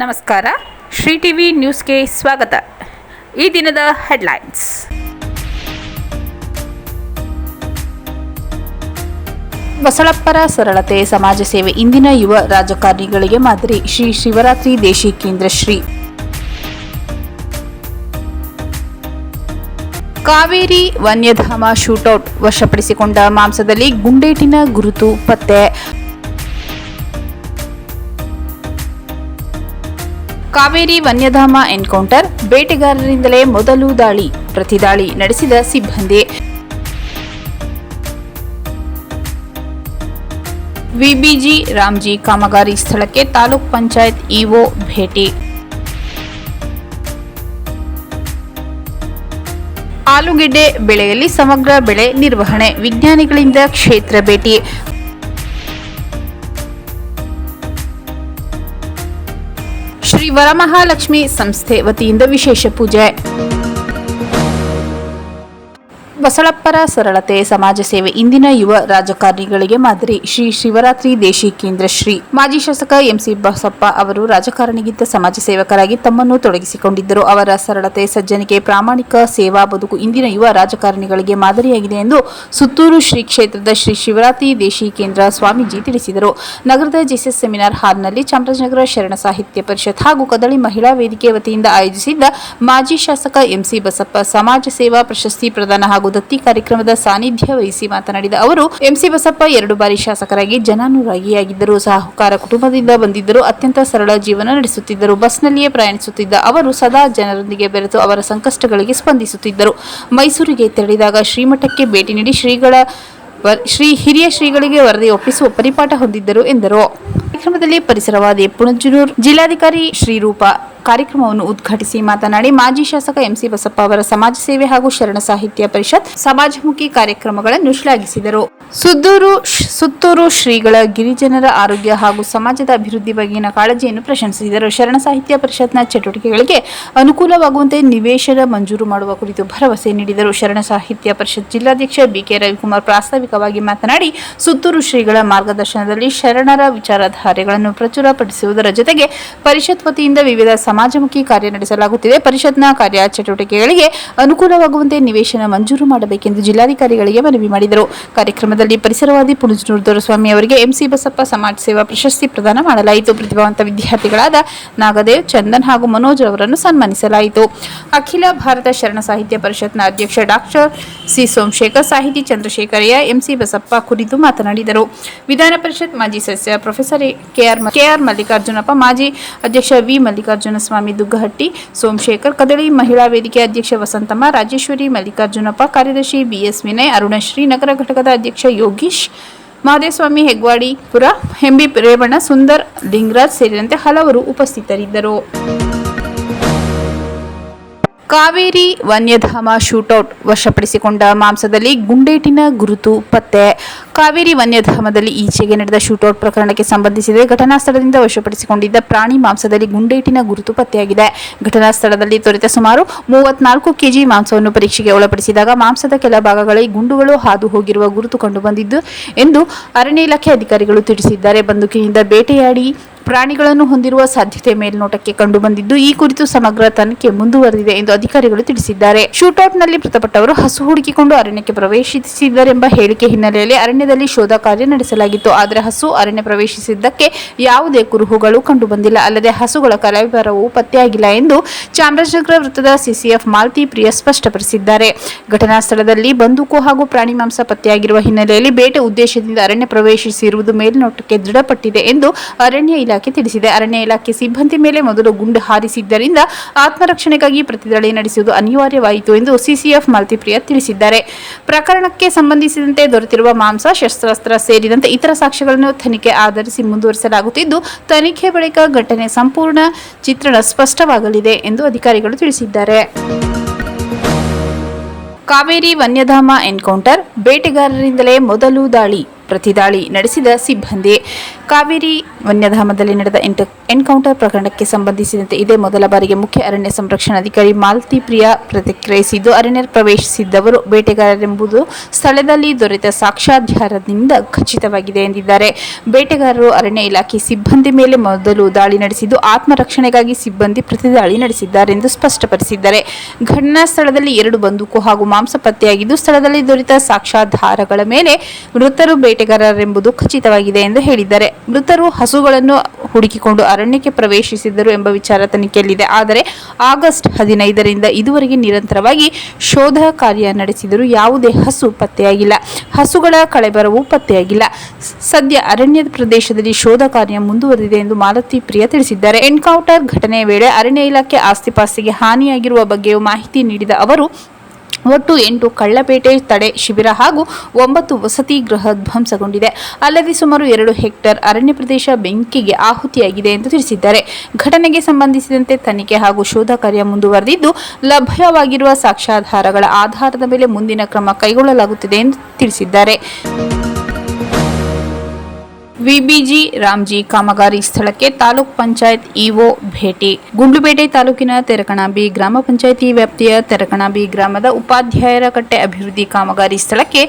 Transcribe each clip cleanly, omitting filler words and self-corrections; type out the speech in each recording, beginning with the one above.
ನಮಸ್ಕಾರ. ಶ್ರೀ ಟಿವಿ ನ್ಯೂಸ್ಗೆ ಸ್ವಾಗತ. ಈ ದಿನದ ಹೆಡ್ಲೈನ್ಸ್. ಬಸಳಪ್ಪರ ಸರಳತೆ, ಸಮಾಜ ಸೇವೆ ಇಂದಿನ ಯುವ ರಾಜಕಾರಣಿಗಳಿಗೆ ಮಾದರಿ. ಶ್ರೀ ಶಿವರಾತ್ರಿ ದೇಶಿ ಕೇಂದ್ರ ಶ್ರೀ ಕಾವೇರಿ ವನ್ಯಧಾಮ ಶೂಟೌಟ್, ವಶಪಡಿಸಿಕೊಂಡ ಮಾಂಸದಲ್ಲಿ ಗುಂಡೇಟಿನ ಗುರುತು ಪತ್ತೆ. ಕಾವೇರಿ ವನ್ಯಧಾಮ ಎನ್ಕೌಂಟರ್, ಬೇಟೆಗಾರರಿಂದಲೇ ಮೊದಲು ದಾಳಿ, ಪ್ರತಿದಾಳಿ ನಡೆಸಿದ ಸಿಬ್ಬಂದಿ. ವಿಬಿಜಿ ರಾಮ್ಜಿ ಕಾಮಗಾರಿ ಸ್ಥಳಕ್ಕೆ ತಾಲೂಕ್ ಪಂಚಾಯತ್ ಇಒ ಭೇಟಿ. ಆಲೂಗೆಡ್ಡೆ ಬೆಳೆಯಲ್ಲಿ ಸಮಗ್ರ ಬೆಳೆ ನಿರ್ವಹಣೆ, ವಿಜ್ಞಾನಿಗಳಿಂದ ಕ್ಷೇತ್ರ ಭೇಟಿ. ಶ್ರೀ ವರಮಹಾಲಕ್ಷ್ಮಿ ಸಂಸ್ಥೆ ವತಿಯಿಂದ ವಿಶೇಷ ಪೂಜೆ. ಬಸಳಪ್ಪರ ಸರಳತೆ, ಸಮಾಜ ಸೇವೆ ಇಂದಿನ ಯುವ ರಾಜಕಾರಣಿಗಳಿಗೆ ಮಾದರಿ. ಶ್ರೀ ಶಿವರಾತ್ರಿ ದೇಶಿ ಕೇಂದ್ರ ಶ್ರೀ ಮಾಜಿ ಶಾಸಕ ಎಂಸಿ ಬಸಪ್ಪ ಅವರು ರಾಜಕಾರಣಿಗಿಂತ ಸಮಾಜ ಸೇವಕರಾಗಿ ತಮ್ಮನ್ನು ತೊಡಗಿಸಿಕೊಂಡಿದ್ದರು. ಅವರ ಸರಳತೆ, ಸಜ್ಜನಿಕೆ, ಪ್ರಾಮಾಣಿಕ ಸೇವಾ ಬದುಕು ಇಂದಿನ ಯುವ ರಾಜಕಾರಣಿಗಳಿಗೆ ಮಾದರಿಯಾಗಿದೆ ಎಂದು ಸುತ್ತೂರು ಶ್ರೀ ಕ್ಷೇತ್ರದ ಶ್ರೀ ಶಿವರಾತ್ರಿ ದೇಶಿ ಕೇಂದ್ರ ಸ್ವಾಮೀಜಿ ತಿಳಿಸಿದರು. ನಗರದ ಜೆಎಸ್ಎಸ್ ಸೆಮಿನಾರ್ ಹಾಲ್ನಲ್ಲಿ ಚಾಮರಾಜನಗರ ಶರಣ ಸಾಹಿತ್ಯ ಪರಿಷತ್ ಹಾಗೂ ಕದಳಿ ಮಹಿಳಾ ವೇದಿಕೆ ವತಿಯಿಂದ ಆಯೋಜಿಸಿದ್ದ ಮಾಜಿ ಶಾಸಕ ಎಂಸಿ ಬಸಪ್ಪ ಸಮಾಜ ಸೇವಾ ಪ್ರಶಸ್ತಿ ಪ್ರದಾನ ಹಾಗೂ ದತ್ತಿ ಕಾರ್ಯಕ್ರಮದ ಸಾನ್ನಿಧ್ಯ ವಹಿಸಿ ಮಾತನಾಡಿದ ಅವರು, ಎಂಸಿ ಬಸಪ್ಪ 2 ಬಾರಿ ಶಾಸಕರಾಗಿ ಜನಾನುರಾಗಿಯಾಗಿದ್ದರು. ಸಾಹುಕಾರ ಕುಟುಂಬದಿಂದ ಬಂದಿದ್ದರು. ಅತ್ಯಂತ ಸರಳ ಜೀವನ ನಡೆಸುತ್ತಿದ್ದರು. ಬಸ್ನಲ್ಲಿಯೇ ಪ್ರಯಾಣಿಸುತ್ತಿದ್ದ ಅವರು ಸದಾ ಜನರೊಂದಿಗೆ ಬೆರೆತು ಅವರ ಸಂಕಷ್ಟಗಳಿಗೆ ಸ್ಪಂದಿಸುತ್ತಿದ್ದರು. ಮೈಸೂರಿಗೆ ತೆರಳಿದಾಗ ಶ್ರೀಮಠಕ್ಕೆ ಭೇಟಿ ನೀಡಿ ಹಿರಿಯ ಶ್ರೀಗಳಿಗೆ ವರದಿ ಒಪ್ಪಿಸುವ ಪರಿಪಾಠ ಹೊಂದಿದ್ದರು ಎಂದರು. ಕಾರ್ಯಕ್ರಮದಲ್ಲಿ ಪರಿಸರವಾದಿ ಪುಣಜನೂರು ಜಿಲ್ಲಾಧಿಕಾರಿ ಶ್ರೀರೂಪ ಕಾರ್ಯಕ್ರಮವನ್ನು ಉದ್ಘಾಟಿಸಿ ಮಾತನಾಡಿ, ಮಾಜಿ ಶಾಸಕ ಎಂಸಿ ಬಸಪ್ಪ ಅವರ ಸಮಾಜ ಸೇವೆ ಹಾಗೂ ಶರಣ ಸಾಹಿತ್ಯ ಪರಿಷತ್ ಸಮಾಜಮುಖಿ ಕಾರ್ಯಕ್ರಮಗಳನ್ನು ಶ್ಲಾಘಿಸಿದರು. ಸುತ್ತೂರು ಶ್ರೀಗಳ ಗಿರಿಜನರ ಆರೋಗ್ಯ ಹಾಗೂ ಸಮಾಜದ ಅಭಿವೃದ್ಧಿ ಬಗೆಗಿನ ಕಾಳಜಿಯನ್ನು ಪ್ರಶಂಸಿಸಿದರು. ಶರಣ ಸಾಹಿತ್ಯ ಪರಿಷತ್ನ ಚಟುವಟಿಕೆಗಳಿಗೆ ಅನುಕೂಲವಾಗುವಂತೆ ನಿವೇಶನ ಮಂಜೂರು ಮಾಡುವ ಕುರಿತು ಭರವಸೆ ನೀಡಿದರು. ಶರಣ ಸಾಹಿತ್ಯ ಪರಿಷತ್ ಜಿಲ್ಲಾಧ್ಯಕ್ಷ ಬಿಕೆ ರವಿಕುಮಾರ್ ಪ್ರಾಸ್ತಾವಿಕವಾಗಿ ಮಾತನಾಡಿ, ಸುತ್ತೂರು ಶ್ರೀಗಳ ಮಾರ್ಗದರ್ಶನದಲ್ಲಿ ಶರಣರ ವಿಚಾರಧಾರೆಗಳನ್ನು ಪ್ರಚುರಪಡಿಸುವುದರ ಜೊತೆಗೆ ಪರಿಷತ್ ವತಿಯಿಂದ ವಿವಿಧ ಸಮಾಜಮುಖಿ ಕಾರ್ಯ ನಡೆಸಲಾಗುತ್ತಿದೆ. ಪರಿಷತ್ನ ಕಾರ್ಯ ಚಟುವಟಿಕೆಗಳಿಗೆ ಅನುಕೂಲವಾಗುವಂತೆ ನಿವೇಶನ ಮಂಜೂರು ಮಾಡಬೇಕೆಂದು ಜಿಲ್ಲಾಧಿಕಾರಿಗಳಿಗೆ ಮನವಿ ಮಾಡಿದರು. ಕಾರ್ಯಕ್ರಮದಲ್ಲಿ ಪರಿಸರವಾದಿ ಪುಣಜನೂರು ದೊರೆಸ್ವಾಮಿ ಅವರಿಗೆ ಎಂಸಿ ಬಸಪ್ಪ ಸಮಾಜ ಸೇವಾ ಪ್ರಶಸ್ತಿ ಪ್ರದಾನ ಮಾಡಲಾಯಿತು. ಪ್ರತಿಭಾವಂತ ವಿದ್ಯಾರ್ಥಿಗಳಾದ ನಾಗದೇವ್, ಚಂದನ್ ಹಾಗೂ ಮನೋಜ್ ಅವರನ್ನು ಸನ್ಮಾನಿಸಲಾಯಿತು. ಅಖಿಲ ಭಾರತ ಶರಣ ಸಾಹಿತ್ಯ ಪರಿಷತ್ನ ಅಧ್ಯಕ್ಷ ಡಾಕ್ಟರ್ ಸಿ ಸೋಮಶೇಖರ್, ಸಾಹಿತಿ ಚಂದ್ರಶೇಖರಯ್ಯ ಎಂಸಿ ಬಸಪ್ಪ ಕುರಿತು ಮಾತನಾಡಿದರು. ವಿಧಾನ ಪರಿಷತ್ ಮಾಜಿ ಸದಸ್ಯ ಪ್ರೊಫೆಸರ್ ಕೆಆರ್ ಮಲ್ಲಿಕಾರ್ಜುನಪ್ಪ, ಮಾಜಿ ಅಧ್ಯಕ್ಷ ವಿ ಮಲ್ಲಿಕಾರ್ಜುನ ಸ್ವಾಮಿ ದುಗ್ಗಹಟ್ಟಿ, ಸೋಮಶೇಖರ್, ಕದಳಿ ಮಹಿಳಾ ವೇದಿಕೆ ಅಧ್ಯಕ್ಷ ವಸಂತಮ್ಮ, ರಾಜೇಶ್ವರಿ ಮಲ್ಲಿಕಾರ್ಜುನಪ್ಪ, ಕಾರ್ಯದರ್ಶಿ ಬಿಎಸ್ ವಿನಯ್, ಅರುಣಶ್ರೀ, ನಗರ ಘಟಕದ ಅಧ್ಯಕ್ಷ ಯೋಗೀಶ್, ಮಹದೇವಸ್ವಾಮಿ ಹೆಗ್ವಾಡಿಪುರ, ಎಂಬಿ ರೇವಣ್ಣ, ಸುಂದರ್, ಲಿಂಗರಾಜ್ ಸೇರಿದಂತೆ ಹಲವರು ಉಪಸ್ಥಿತರಿದ್ದರು. ಕಾವೇರಿ ವನ್ಯಧಾಮ ಶೂಟೌಟ್, ವಶಪಡಿಸಿಕೊಂಡ ಮಾಂಸದಲ್ಲಿ ಗುಂಡೇಟಿನ ಗುರುತು ಪತ್ತೆ. ಕಾವೇರಿ ವನ್ಯಧಾಮದಲ್ಲಿ ಈಚೆಗೆ ನಡೆದ ಶೂಟೌಟ್ ಪ್ರಕರಣಕ್ಕೆ ಸಂಬಂಧಿಸಿದ ಘಟನಾ ಸ್ಥಳದಿಂದ ವಶಪಡಿಸಿಕೊಂಡಿದ್ದ ಪ್ರಾಣಿ ಮಾಂಸದಲ್ಲಿ ಗುಂಡೇಟಿನ ಗುರುತು ಪತ್ತೆಯಾಗಿದೆ. ಘಟನಾ ಸ್ಥಳದಲ್ಲಿ ದೊರೆತ ಸುಮಾರು 34 ಕೆಜಿ ಮಾಂಸವನ್ನು ಪರೀಕ್ಷೆಗೆ ಒಳಪಡಿಸಿದಾಗ ಮಾಂಸದ ಕೆಲ ಭಾಗಗಳಲ್ಲಿ ಗುಂಡುಗಳು ಹಾದು ಹೋಗಿರುವ ಗುರುತು ಕಂಡುಬಂದಿದ್ದು ಎಂದು ಅರಣ್ಯ ಇಲಾಖೆ ಅಧಿಕಾರಿಗಳು ತಿಳಿಸಿದ್ದಾರೆ. ಬಂದೂಕಿನಿಂದ ಬೇಟೆಯಾಡಿ ಪ್ರಾಣಿಗಳನ್ನು ಹೊಂದಿರುವ ಸಾಧ್ಯತೆ ಮೇಲ್ನೋಟಕ್ಕೆ ಕಂಡುಬಂದಿದ್ದು, ಈ ಕುರಿತು ಸಮಗ್ರ ತನಿಖೆ ಮುಂದುವರೆದಿದೆ ಎಂದು ಅಧಿಕಾರಿಗಳು ತಿಳಿಸಿದ್ದಾರೆ. ಶೂಟೌಟ್ನಲ್ಲಿ ಮೃತಪಟ್ಟವರು ಹಸು ಹುಡುಕಿಕೊಂಡು ಅರಣ್ಯಕ್ಕೆ ಪ್ರವೇಶಿಸಿದ್ದರೆಂಬ ಹೇಳಿಕೆ ಹಿನ್ನೆಲೆಯಲ್ಲಿ ಅರಣ್ಯದಲ್ಲಿ ಶೋಧ ಕಾರ್ಯ ನಡೆಸಲಾಗಿತ್ತು. ಆದರೆ ಹಸು ಅರಣ್ಯ ಪ್ರವೇಶಿಸಿದ್ದಕ್ಕೆ ಯಾವುದೇ ಕುರುಹುಗಳು ಕಂಡುಬಂದಿಲ್ಲ. ಅಲ್ಲದೆ ಹಸುಗಳ ಕಲಬರವೂ ಪತ್ತೆಯಾಗಿಲ್ಲ ಎಂದು ಚಾಮರಾಜನಗರ ವೃತ್ತದ ಸಿಸಿಎಫ್ ಮಾಲತಿ ಪ್ರಿಯ ಸ್ಪಷ್ಟಪಡಿಸಿದ್ದಾರೆ. ಘಟನಾ ಸ್ಥಳದಲ್ಲಿ ಬಂದೂಕು ಹಾಗೂ ಪ್ರಾಣಿ ಮಾಂಸ ಪತ್ತೆಯಾಗಿರುವ ಹಿನ್ನೆಲೆಯಲ್ಲಿ ಬೇಟೆ ಉದ್ದೇಶದಿಂದ ಅರಣ್ಯ ಪ್ರವೇಶಿಸಿರುವುದು ಮೇಲ್ನೋಟಕ್ಕೆ ದೃಢಪಟ್ಟಿದೆ ಎಂದು ಅರಣ್ಯ ಇಲಾಖೆ ತಿಳಿಸಿದೆ. ಅರಣ್ಯ ಇಲಾಖೆ ಸಿಬ್ಬಂದಿ ಮೇಲೆ ಮೊದಲು ಗುಂಡು ಹಾರಿಸಿದ್ದರಿಂದ ಆತ್ಮರಕ್ಷಣೆಗಾಗಿ ಪ್ರತಿದಾಳಿ ನಡೆಸುವುದು ಅನಿವಾರ್ಯವಾಯಿತು ಎಂದು ಸಿಸಿಎಫ್ ಮಾಲತಿಪ್ರಿಯ ತಿಳಿಸಿದ್ದಾರೆ. ಪ್ರಕರಣಕ್ಕೆ ಸಂಬಂಧಿಸಿದಂತೆ ದೊರೆತಿರುವ ಮಾಂಸ, ಶಸ್ತ್ರಾಸ್ತ್ರ ಸೇರಿದಂತೆ ಇತರ ಸಾಕ್ಷ್ಯಗಳನ್ನು ತನಿಖೆ ಆಧರಿಸಿ ಮುಂದುವರಿಸಲಾಗುತ್ತಿದ್ದು, ತನಿಖೆ ಬಳಿಕ ಘಟನೆ ಸಂಪೂರ್ಣ ಚಿತ್ರಣ ಸ್ಪಷ್ಟವಾಗಲಿದೆ ಎಂದು ಅಧಿಕಾರಿಗಳು ತಿಳಿಸಿದ್ದಾರೆ. ಕಾವೇರಿ ವನ್ಯಧಾಮ ಎನ್ಕೌಂಟರ್, ಬೇಟೆಗಾರರಿಂದಲೇ ಮೊದಲು ದಾಳಿ, ಪ್ರತಿದಾಳಿ ನಡೆಸಿದ ಸಿಬ್ಬಂದಿ. ಕಾವೇರಿ ವನ್ಯಧಾಮದಲ್ಲಿ ನಡೆದ ಎನ್ಕೌಂಟರ್ ಪ್ರಕರಣಕ್ಕೆ ಸಂಬಂಧಿಸಿದಂತೆ ಇದೇ ಮೊದಲ ಬಾರಿಗೆ ಮುಖ್ಯ ಅರಣ್ಯ ಸಂರಕ್ಷಣಾಧಿಕಾರಿ ಮಾಲತಿ ಪ್ರಿಯಾ ಪ್ರತಿಕ್ರಿಯಿಸಿದ್ದು, ಅರಣ್ಯ ಪ್ರವೇಶಿಸಿದ್ದವರು ಬೇಟೆಗಾರರೆಂಬುದು ಸ್ಥಳದಲ್ಲಿ ದೊರೆತ ಸಾಕ್ಷ್ಯಾಧಾರದಿಂದ ಖಚಿತವಾಗಿದೆ ಎಂದಿದ್ದಾರೆ. ಬೇಟೆಗಾರರು ಅರಣ್ಯ ಇಲಾಖೆ ಸಿಬ್ಬಂದಿ ಮೇಲೆ ಮೊದಲು ದಾಳಿ ನಡೆಸಿದ್ದು, ಆತ್ಮರಕ್ಷಣೆಗಾಗಿ ಸಿಬ್ಬಂದಿ ಪ್ರತಿದಾಳಿ ನಡೆಸಿದ್ದಾರೆ ಎಂದು ಸ್ಪಷ್ಟಪಡಿಸಿದ್ದಾರೆ. ಘಟನಾ ಸ್ಥಳದಲ್ಲಿ 2 ಬಂದೂಕು ಹಾಗೂ ಮಾಂಸ ಪತ್ತೆಯಾಗಿದ್ದು, ಸ್ಥಳದಲ್ಲಿ ದೊರೆತ ಸಾಕ್ಷ್ಯಾಧಾರಗಳ ಮೇಲೆ ಮೃತರು ಬೇಟೆಗಾರರೆಂಬುದು ಖಚಿತವಾಗಿದೆ ಎಂದು ಹೇಳಿದ್ದಾರೆ. ಮೃತರು ಹಸುಗಳನ್ನು ಹುಡುಕಿಕೊಂಡು ಅರಣ್ಯಕ್ಕೆ ಪ್ರವೇಶಿಸಿದ್ದರು ಎಂಬ ವಿಚಾರ ತನಿಖೆಯಲ್ಲಿದೆ. ಆದರೆ ಆಗಸ್ಟ್ 15ರಿಂದ ಇದುವರೆಗೆ ನಿರಂತರವಾಗಿ ಶೋಧ ಕಾರ್ಯ ನಡೆಸಿದರೂ ಯಾವುದೇ ಹಸು ಪತ್ತೆಯಾಗಿಲ್ಲ. ಹಸುಗಳ ಕಳೆಬರವೂ ಪತ್ತೆಯಾಗಿಲ್ಲ. ಸದ್ಯ ಅರಣ್ಯ ಪ್ರದೇಶದಲ್ಲಿ ಶೋಧ ಕಾರ್ಯ ಮುಂದುವರೆದಿದೆ ಎಂದು ಮಾಲತಿ ಪ್ರಿಯಾ ತಿಳಿಸಿದ್ದಾರೆ. ಎನ್ಕೌಂಟರ್ ಘಟನೆಯ ವೇಳೆ ಅರಣ್ಯ ಇಲಾಖೆ ಆಸ್ತಿಪಾಸ್ತಿಗೆ ಹಾನಿಯಾಗಿರುವ ಬಗ್ಗೆಯೂ ಮಾಹಿತಿ ನೀಡಿದ ಅವರು, ಒಟ್ಟು 8 ಕಳ್ಳಬೇಟೆ ತಡೆ ಶಿಬಿರ ಹಾಗೂ 9 ವಸತಿ ಗೃಹ ಧ್ವಂಸಗೊಂಡಿದೆ. ಅಲ್ಲದೆ ಸುಮಾರು 2 ಹೆಕ್ಟೇರ್ ಅರಣ್ಯ ಪ್ರದೇಶ ಬೆಂಕಿಗೆ ಆಹುತಿಯಾಗಿದೆ ಎಂದು ತಿಳಿಸಿದ್ದಾರೆ. ಘಟನೆಗೆ ಸಂಬಂಧಿಸಿದಂತೆ ತನಿಖೆ ಹಾಗೂ ಶೋಧ ಕಾರ್ಯ ಮುಂದುವರೆದಿದ್ದು, ಲಭ್ಯವಾಗಿರುವ ಸಾಕ್ಷ್ಯಾಧಾರಗಳ ಆಧಾರದ ಮೇಲೆ ಮುಂದಿನ ಕ್ರಮ ಕೈಗೊಳ್ಳಲಾಗುತ್ತಿದೆ ಎಂದು ತಿಳಿಸಿದ್ದಾರೆ. ವಿಬಿಜಿ ರಾಮ್ಜಿ ಕಾಮಗಾರಿ ಸ್ಥಳಕ್ಕೆ ತಾಲೂಕ್ ಪಂಚಾಯತ್ ಇಒ ಭೇಟಿ. ಗುಂಡ್ಲುಪೇಟೆ ತಾಲೂಕಿನ ತೆರಕಣಾಂಬಿ ಗ್ರಾಮ ಪಂಚಾಯಿತಿ ವ್ಯಾಪ್ತಿಯ ತೆರಕಣಾಂಬಿ ಗ್ರಾಮದ ಉಪಾಧ್ಯಾಯರ ಕಟ್ಟೆ ಅಭಿವೃದ್ಧಿ ಕಾಮಗಾರಿ ಸ್ಥಳಕ್ಕೆ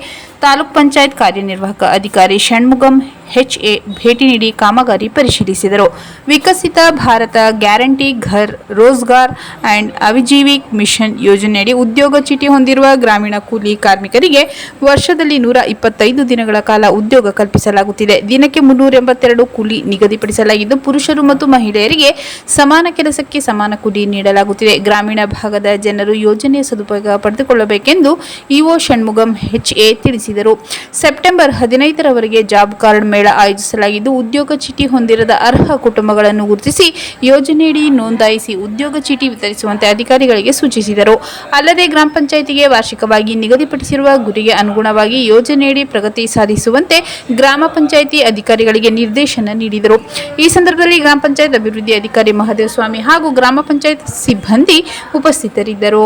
ತಾಲೂಕ್ ಪಂಚಾಯತ್ ಕಾರ್ಯನಿರ್ವಾಹಕ ಅಧಿಕಾರಿ ಷಣ್ಮುಗಂ HA ಭೇಟಿ ನೀಡಿ ಕಾಮಗಾರಿ ಪರಿಶೀಲಿಸಿದರು. ವಿಕಸಿತ ಭಾರತ ಗ್ಯಾರಂಟಿ ಘರ್ ರೋಜ್ಗಾರ್ ಅಂಡ್ ಅವಿಜೀವಿಕ್ ಮಿಷನ್ ಯೋಜನೆಯಡಿ ಉದ್ಯೋಗ ಚೀಟಿ ಹೊಂದಿರುವ ಗ್ರಾಮೀಣ ಕೂಲಿ ಕಾರ್ಮಿಕರಿಗೆ ವರ್ಷದಲ್ಲಿ 125 ದಿನಗಳ ಕಾಲ ಉದ್ಯೋಗ ಕಲ್ಪಿಸಲಾಗುತ್ತಿದೆ. ದಿನಕ್ಕೆ 382 ಕೂಲಿ ನಿಗದಿಪಡಿಸಲಾಗಿದ್ದು, ಪುರುಷರು ಮತ್ತು ಮಹಿಳೆಯರಿಗೆ ಸಮಾನ ಕೆಲಸಕ್ಕೆ ಸಮಾನ ಕೂಲಿ ನೀಡಲಾಗುತ್ತಿದೆ. ಗ್ರಾಮೀಣ ಭಾಗದ ಜನರು ಯೋಜನೆಯ ಸದುಪಯೋಗ ಪಡೆದುಕೊಳ್ಳಬೇಕೆಂದು ಇಒ ಷಣ್ಮುಗಂ HA ತಿಳಿಸಿದರು. ಸೆಪ್ಟೆಂಬರ್ 15ರವರೆಗೆ ಜಾಬ್ ಕಾರ್ಡ್ ಮೇಳ ಆಯೋಜಿಸಲಾಗಿದ್ದು, ಉದ್ಯೋಗ ಚೀಟಿ ಹೊಂದಿರದ ಅರ್ಹ ಕುಟುಂಬಗಳನ್ನು ಗುರುತಿಸಿ ಯೋಜನೆಯಡಿ ನೋಂದಾಯಿಸಿ ಉದ್ಯೋಗ ಚೀಟಿ ವಿತರಿಸುವಂತೆ ಅಧಿಕಾರಿಗಳಿಗೆ ಸೂಚಿಸಿದರು. ಅಲ್ಲದೆ ಗ್ರಾಮ ಪಂಚಾಯಿತಿಗೆ ವಾರ್ಷಿಕವಾಗಿ ನಿಗದಿಪಡಿಸಿರುವ ಗುರಿಗೆ ಅನುಗುಣವಾಗಿ ಯೋಜನೆಯಡಿ ಪ್ರಗತಿ ಸಾಧಿಸುವಂತೆ ಗ್ರಾಮ ಪಂಚಾಯಿತಿ ಅಧಿಕಾರಿಗಳಿಗೆ ನಿರ್ದೇಶನ ನೀಡಿದರು. ಈ ಸಂದರ್ಭದಲ್ಲಿ ಗ್ರಾಮ ಪಂಚಾಯತ್ ಅಭಿವೃದ್ಧಿ ಅಧಿಕಾರಿ ಮಹದೇವಸ್ವಾಮಿ ಹಾಗೂ ಗ್ರಾಮ ಪಂಚಾಯತ್ ಸಿಬ್ಬಂದಿ ಉಪಸ್ಥಿತರಿದ್ದರು.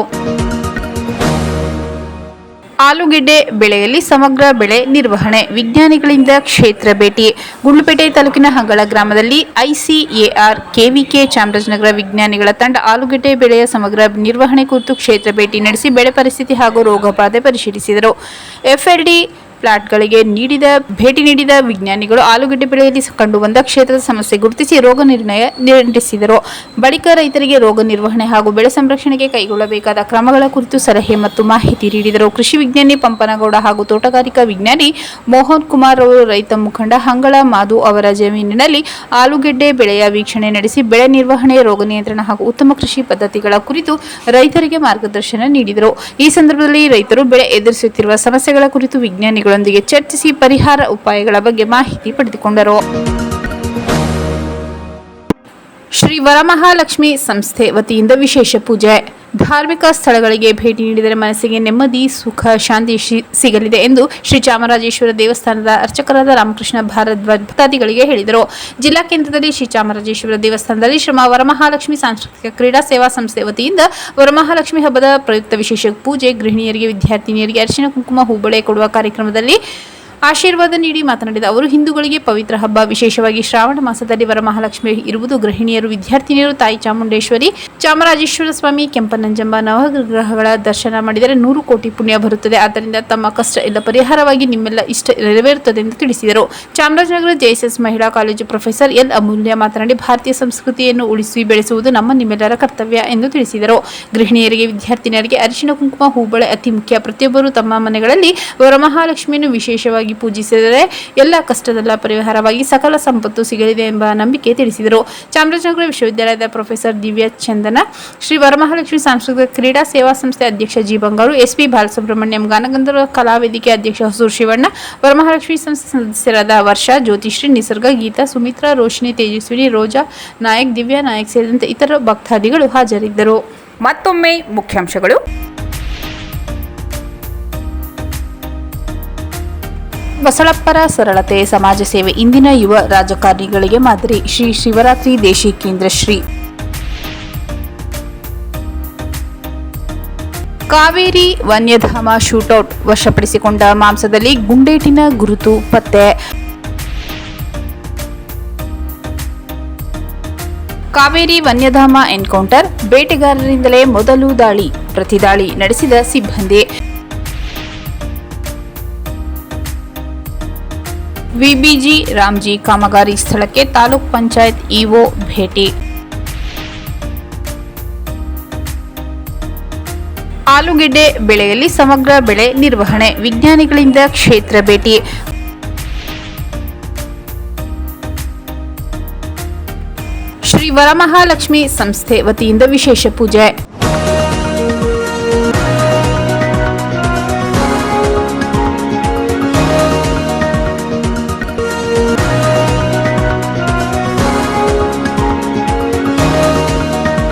ಆಲೂಗೆಡ್ಡೆ ಬೆಳೆಯಲ್ಲಿ ಸಮಗ್ರ ಬೆಳೆ ನಿರ್ವಹಣೆ, ವಿಜ್ಞಾನಿಗಳಿಂದ ಕ್ಷೇತ್ರ ಭೇಟಿ. ಗುಂಡ್ಲುಪೇಟೆ ತಾಲೂಕಿನ ಹಂಗಳ ಗ್ರಾಮದಲ್ಲಿ ICAR KVK ಚಾಮರಾಜನಗರ ವಿಜ್ಞಾನಿಗಳ ತಂಡ ಆಲೂಗೆಡ್ಡೆ ಬೆಳೆಯ ಸಮಗ್ರ ನಿರ್ವಹಣೆ ಕುರಿತು ಕ್ಷೇತ್ರ ಭೇಟಿ ನಡೆಸಿ ಬೆಳೆ ಪರಿಸ್ಥಿತಿ ಹಾಗೂ ರೋಗಬಾಧೆ ಪರಿಶೀಲಿಸಿದರು. FLD ಪ್ಲಾಟ್ಗಳಿಗೆ ಭೇಟಿ ನೀಡಿದ ವಿಜ್ಞಾನಿಗಳು ಆಲೂಗೆಡ್ಡೆ ಬೆಳೆಯಲ್ಲಿ ಕಂಡುಬಂದ ಕ್ಷೇತ್ರದ ಸಮಸ್ಯೆ ಗುರುತಿಸಿ ರೋಗ ನಿರ್ಣಯ ನಡೆಸಿದರು. ಬಳಿಕ ರೈತರಿಗೆ ರೋಗ ನಿರ್ವಹಣೆ ಹಾಗೂ ಬೆಳೆ ಸಂರಕ್ಷಣೆಗೆ ಕೈಗೊಳ್ಳಬೇಕಾದ ಕ್ರಮಗಳ ಕುರಿತು ಸಲಹೆ ಮತ್ತು ಮಾಹಿತಿ ನೀಡಿದರು. ಕೃಷಿ ವಿಜ್ಞಾನಿ ಪಂಪನಗೌಡ ಹಾಗೂ ತೋಟಗಾರಿಕಾ ವಿಜ್ಞಾನಿ ಮೋಹನ್ ಕುಮಾರ್ ಅವರು ರೈತ ಮುಖಂಡ ಹಂಗಳ ಮಾಧು ಅವರ ಜಮೀನಿನಲ್ಲಿ ಆಲೂಗೆಡ್ಡೆ ಬೆಳೆಯ ವೀಕ್ಷಣೆ ನಡೆಸಿ ಬೆಳೆ ನಿರ್ವಹಣೆ, ರೋಗ ನಿಯಂತ್ರಣ ಹಾಗೂ ಉತ್ತಮ ಕೃಷಿ ಪದ್ಧತಿಗಳ ಕುರಿತು ರೈತರಿಗೆ ಮಾರ್ಗದರ್ಶನ ನೀಡಿದರು. ಈ ಸಂದರ್ಭದಲ್ಲಿ ರೈತರು ಬೆಳೆ ಎದುರಿಸುತ್ತಿರುವ ಸಮಸ್ಯೆಗಳ ಕುರಿತು ವಿಜ್ಞಾನಿಗಳೊಂದಿಗೆ ಚರ್ಚಿಸಿ ಪರಿಹಾರ ಉಪಾಯಗಳ ಬಗ್ಗೆ ಮಾಹಿತಿ ಪಡೆದುಕೊಂಡರು. ಶ್ರೀ ವರಮಹಾಲಕ್ಷ್ಮಿ ಸಂಸ್ಥೆ ವತಿಯಿಂದ ವಿಶೇಷ ಪೂಜೆ. ಧಾರ್ಮಿಕ ಸ್ಥಳಗಳಿಗೆ ಭೇಟಿ ನೀಡಿದರೆ ಮನಸ್ಸಿಗೆ ನೆಮ್ಮದಿ, ಸುಖ, ಶಾಂತಿ ಸಿಗಲಿದೆ ಎಂದು ಶ್ರೀ ಚಾಮರಾಜೇಶ್ವರ ದೇವಸ್ಥಾನದ ಅರ್ಚಕರಾದ ರಾಮಕೃಷ್ಣ ಭಾರದ್ವಾಜ್ ಭಕ್ತಾದಿಗಳಿಗೆ ಹೇಳಿದರು. ಜಿಲ್ಲಾ ಕೇಂದ್ರದಲ್ಲಿ ಶ್ರೀ ಚಾಮರಾಜೇಶ್ವರ ದೇವಸ್ಥಾನದಲ್ಲಿ ಶ್ರೀ ವರಮಹಾಲಕ್ಷ್ಮಿ ಸಾಂಸ್ಕೃತಿಕ ಕ್ರೀಡಾ ಸೇವಾ ಸಂಸ್ಥೆ ವತಿಯಿಂದ ವರಮಹಾಲಕ್ಷ್ಮಿ ಹಬ್ಬದ ಪ್ರಯುಕ್ತ ವಿಶೇಷ ಪೂಜೆ, ಗೃಹಿಣಿಯರಿಗೆ, ವಿದ್ಯಾರ್ಥಿನಿಯರಿಗೆ ಅರಿಶಿನ ಕುಂಕುಮ ಹೂಬಳೆ ಕೊಡುವ ಕಾರ್ಯಕ್ರಮದಲ್ಲಿ ಆಶೀರ್ವಾದ ನೀಡಿ ಮಾತನಾಡಿದ ಅವರು, ಹಿಂದೂಗಳಿಗೆ ಪವಿತ್ರ ಹಬ್ಬ. ವಿಶೇಷವಾಗಿ ಶ್ರಾವಣ ಮಾಸದಲ್ಲಿ ವರಮಹಾಲಕ್ಷ್ಮಿ ಇರುವುದು ಗೃಹಿಣಿಯರು, ವಿದ್ಯಾರ್ಥಿನಿಯರು ತಾಯಿ ಚಾಮುಂಡೇಶ್ವರಿ, ಚಾಮರಾಜೇಶ್ವರ ಸ್ವಾಮಿ, ಕೆಂಪನಂಜಂಬ ನವಗ್ರಹಗಳ ದರ್ಶನ ಮಾಡಿದರೆ 100 ಕೋಟಿ ಪುಣ್ಯ ಬರುತ್ತದೆ. ಆದ್ದರಿಂದ ತಮ್ಮ ಕಷ್ಟ ಎಲ್ಲ ಪರಿಹಾರವಾಗಿ ನಿಮ್ಮೆಲ್ಲ ಇಷ್ಟ ನೆರವೇರುತ್ತದೆ ಎಂದು ತಿಳಿಸಿದರು. ಚಾಮರಾಜನಗರ JSS ಮಹಿಳಾ ಕಾಲೇಜು ಪ್ರೊಫೆಸರ್ L ಅಮೂಲ್ಯ ಮಾತನಾಡಿ, ಭಾರತೀಯ ಸಂಸ್ಕೃತಿಯನ್ನು ಉಳಿಸಿ ಬೆಳೆಸುವುದು ನಮ್ಮ ನಿಮ್ಮೆಲ್ಲರ ಕರ್ತವ್ಯ ಎಂದು ತಿಳಿಸಿದರು. ಗೃಹಿಣಿಯರಿಗೆ, ವಿದ್ಯಾರ್ಥಿನಿಯರಿಗೆ ಅರಿಶಿನ ಕುಂಕುಮ ಹೂಬಳೆ ಅತಿ ಮುಖ್ಯ. ಪ್ರತಿಯೊಬ್ಬರು ತಮ್ಮ ಮನೆಗಳಲ್ಲಿ ವರಮಹಾಲಕ್ಷ್ಮಿಯನ್ನು ವಿಶೇಷವಾಗಿ ಪೂಜಿಸಿದರೆ ಎಲ್ಲ ಕಷ್ಟದಲ್ಲ ಪರಿಹಾರವಾಗಿ ಸಕಲ ಸಂಪತ್ತು ಸಿಗಲಿದೆ ಎಂಬ ನಂಬಿಕೆ ತಿಳಿಸಿದರು. ಚಾಮರಾಜನಗರ ವಿಶ್ವವಿದ್ಯಾಲಯದ ಪ್ರೊಫೆಸರ್ ದಿವ್ಯಾ ಚಂದನ, ಶ್ರೀ ವರಮಹಾಲಕ್ಷ್ಮಿ ಸಾಂಸ್ಕೃತಿಕ ಕ್ರೀಡಾ ಸೇವಾ ಸಂಸ್ಥೆ ಅಧ್ಯಕ್ಷ ಜಿ ಬಂಗಾರು, SP ಬಾಲಸುಬ್ರಹ್ಮಣ್ಯಂ, ಗಾನಗಂಧರ್ವ ಕಲಾವೇದಿಕೆ ಅಧ್ಯಕ್ಷ ಹೊಸೂರು ಶಿವಣ್ಣ, ವರಮಹಾಲಕ್ಷ್ಮಿ ಸಂಸ್ಥೆ ಸದಸ್ಯರಾದ ವರ್ಷಾ, ಜ್ಯೋತಿಶ್ರೀ, ನಿಸರ್ಗ, ಗೀತಾ, ಸುಮಿತ್ರಾ, ರೋಶಿನಿ, ತೇಜಸ್ವಿನಿ, ರೋಜಾ ನಾಯಕ್, ದಿವ್ಯಾ ನಾಯಕ್ ಸೇರಿದಂತೆ ಇತರ ಭಕ್ತಾದಿಗಳು ಹಾಜರಿದ್ದರು. ಮತ್ತೊಮ್ಮೆ ಮುಖ್ಯಾಂಶಗಳು. ಬಸಳಪ್ಪರ ಸರಳತೆ, ಸಮಾಜ ಸೇವೆ ಇಂದಿನ ಯುವ ರಾಜಕಾರಣಿಗಳಿಗೆ ಮಾದರಿ. ಶ್ರೀ ಶಿವರಾತ್ರಿ ದೇಶಿ ಕೇಂದ್ರ ಶ್ರೀ ಕಾವೇರಿ ವನ್ಯಧಾಮ ಶೂಟೌಟ್, ವಶಪಡಿಸಿಕೊಂಡ ಮಾಂಸದಲ್ಲಿ ಗುಂಡೇಟಿನ ಗುರುತು ಪತ್ತೆ. ಕಾವೇರಿ ವನ್ಯಧಾಮ ಎನ್ಕೌಂಟರ್, ಬೇಟೆಗಾರರಿಂದಲೇ ಮೊದಲು ದಾಳಿ, ಪ್ರತಿದಾಳಿ ನಡೆಸಿದ ಸಿಬ್ಬಂದಿ. ವಿಬಿಜಿ ರಾಮ್ಜಿ ಕಾಮಗಾರಿ ಸ್ಥಳಕ್ಕೆ ತಾಲೂಕ್ ಪಂಚಾಯತ್ ಇಒ ಭೇಟಿ. ಆಲೂಗೆಡ್ಡೆ ಬೆಳೆಯಲ್ಲಿ ಸಮಗ್ರ ಬೆಳೆ ನಿರ್ವಹಣೆ, ವಿಜ್ಞಾನಿಗಳಿಂದ ಕ್ಷೇತ್ರ ಭೇಟಿ. ಶ್ರೀ ವರಮಹಾಲಕ್ಷ್ಮಿ ಸಂಸ್ಥೆ ವತಿಯಿಂದ ವಿಶೇಷ ಪೂಜೆ.